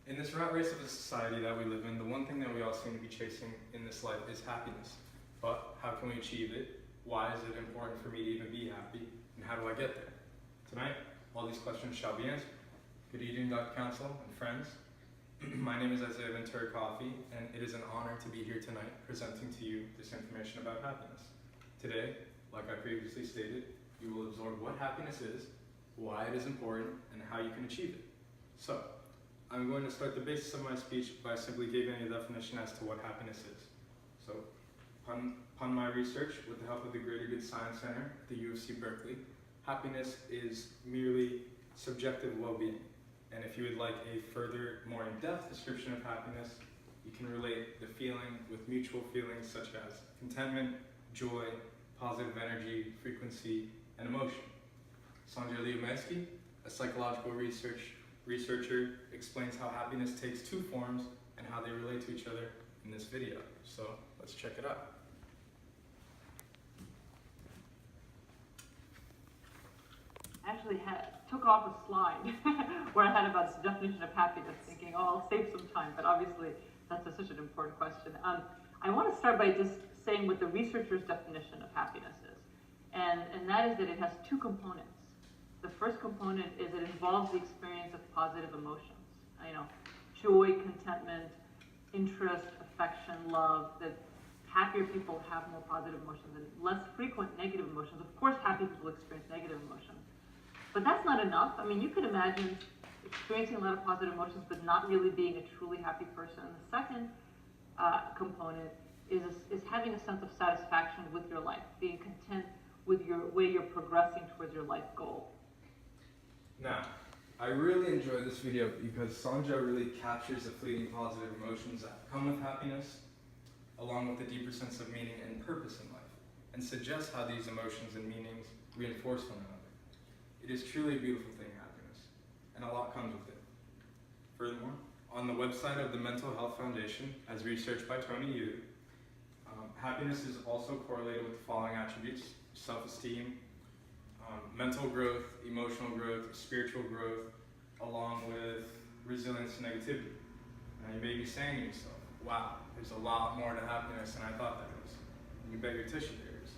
In this rat race of a society that we live in, the one thing that we all seem to be chasing in this life is happiness. But how can we achieve it? Why is it important for me to even be happy? And how do I get there? Tonight, all these questions shall be answered. Good evening, Dr. Council and friends. My name is Ventura-Coffey, and it is an honor to be here tonight presenting to you this information about happiness. Today, like I previously stated, you will absorb what happiness is, why it is important, and how you can achieve it. So, I'm going to start the basis of my speech by simply giving a definition as to what happiness is. So, upon my research, with the help of the Greater Good Science Center at the U of C Berkeley, happiness is merely subjective well-being. And if you would like a further, more in-depth description of happiness, you can relate the feeling with mutual feelings such as contentment, joy, positive energy, frequency, and emotion. Sandra Liumetsky, a psychological researcher, explains how happiness takes two forms and how they relate to each other in this video. So let's check it out. Actually took off a slide where I had about the definition of happiness, thinking, oh, I'll save some time, but obviously that's such an important question. I want to start by just saying what the researcher's definition of happiness is, and that is that it has two components. The first component is it involves the experience of positive emotions, joy, contentment, interest, affection, love, that happier people have more positive emotions and less frequent negative emotions. Of course, happy people experience negative emotions. But that's not enough. I mean, you could imagine experiencing a lot of positive emotions but not really being a truly happy person. And the second component is having a sense of satisfaction with your life, being content with your way you're progressing towards your life goal. Now, I really enjoyed this video because Sandra really captures the fleeting positive emotions that come with happiness, along with a deeper sense of meaning and purpose in life, and suggests how these emotions and meanings reinforce one another. It is truly a beautiful thing, happiness, and a lot comes with it. Furthermore, on the website of the Mental Health Foundation, as researched by Tony Yu, happiness is also correlated with the following attributes: self-esteem, mental growth, emotional growth, spiritual growth, along with resilience to negativity. Now you may be saying to yourself, wow, there's a lot more to happiness than I thought there was. And you bet your tissue there is.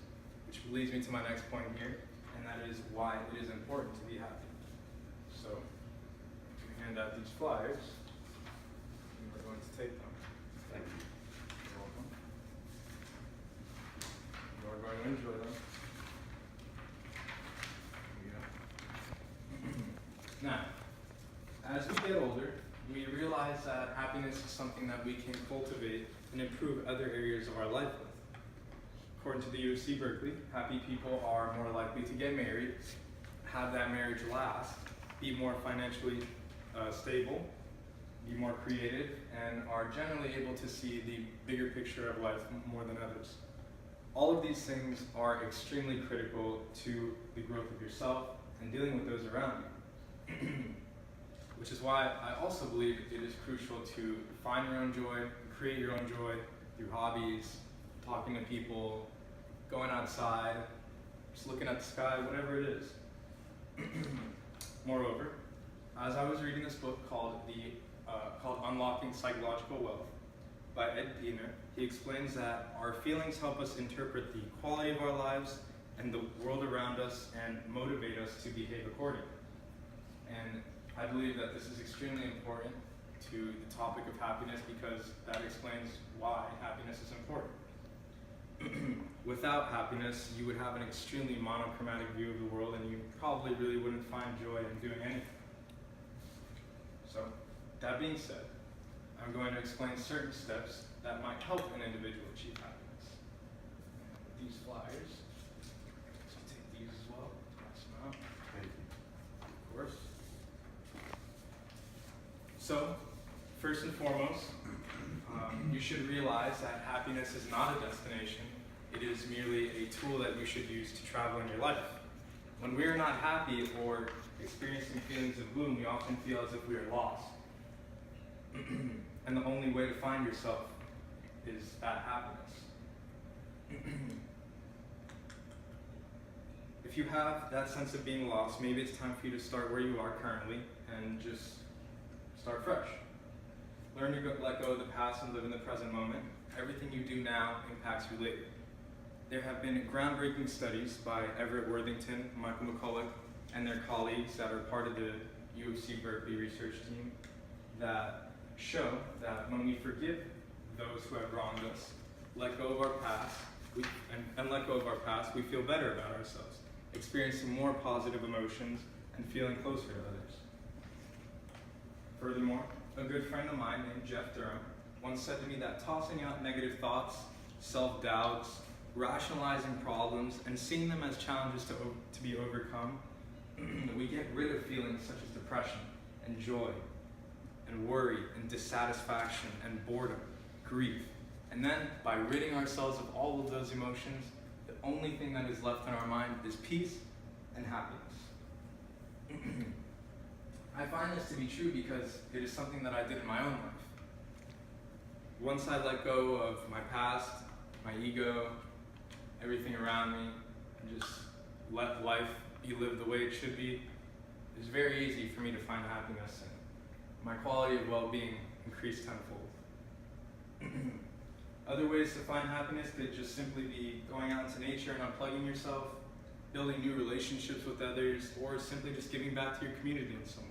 Which leads me to my next point here, and that is why it is important to be happy. So, we hand out these flyers, and we're going to take them. Thank you. You're welcome. You are going to enjoy them. Here we go. Now, as we get older, we realize that happiness is something that we can cultivate and improve other areas of our life with. According to the U of C Berkeley, happy people are more likely to get married, have that marriage last, be more financially stable, be more creative, and are generally able to see the bigger picture of life more than others. All of these things are extremely critical to the growth of yourself and dealing with those around you. Which is why I also believe it is crucial to find your own joy, create your own joy through hobbies, talking to people, going outside, just looking at the sky, whatever it is. Moreover, as I was reading this book called Unlocking Psychological Wealth by Ed Diener, he explains that our feelings help us interpret the quality of our lives and the world around us and motivate us to behave accordingly. And I believe that this is extremely important to the topic of happiness because that explains why happiness is important. Without happiness, you would have an extremely monochromatic view of the world and you probably really wouldn't find joy in doing anything. So, that being said, I'm going to explain certain steps that might help an individual achieve happiness. And these flyers, so take these as well, pass them out. Thank you. Of course. So, first and foremost, you should realize that happiness is not a destination. It is merely a tool that you should use to travel in your life. When we are not happy or experiencing feelings of gloom, we often feel as if we are lost. And the only way to find yourself is that happiness. If you have that sense of being lost, maybe it's time for you to start where you are currently and just start fresh. Learn to let go of the past and live in the present moment. Everything you do now impacts you later. There have been groundbreaking studies by Everett Worthington, Michael McCulloch, and their colleagues that are part of the U of C Berkeley research team that show that when we forgive those who have wronged us, let go of our past, and let go of our past, we feel better about ourselves, experiencing more positive emotions and feeling closer to others. Furthermore, a good friend of mine named Jeff Durham once said to me that tossing out negative thoughts, self-doubts, rationalizing problems, and seeing them as challenges to be overcome, we get rid of feelings such as depression and joy and worry and dissatisfaction and boredom, grief. And then by ridding ourselves of all of those emotions, the only thing that is left in our mind is peace and happiness. I find this to be true because it is something that I did in my own life. Once I let go of my past, my ego, everything around me, and just let life be lived the way it should be, it's very easy for me to find happiness, and my quality of well-being increased tenfold. Other ways to find happiness could just simply be going out into nature and unplugging yourself, building new relationships with others, or simply just giving back to your community in some way.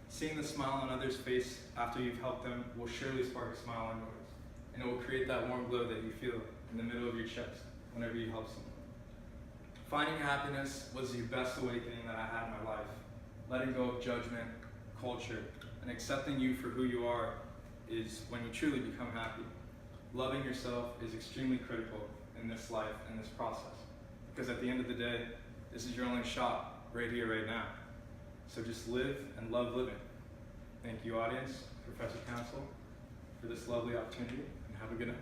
Seeing the smile on others' face after you've helped them will surely spark a smile on yours, and it will create that warm glow that you feel in the middle of your chest whenever you help someone. Finding happiness was the best awakening that I had in my life. Letting go of judgment, culture, and accepting you for who you are is when you truly become happy. Loving yourself is extremely critical in this life and this process, because at the end of the day, this is your only shot right here, right now. So just live and love living. Thank you, audience, Professor Council, for this lovely opportunity, and have a good night.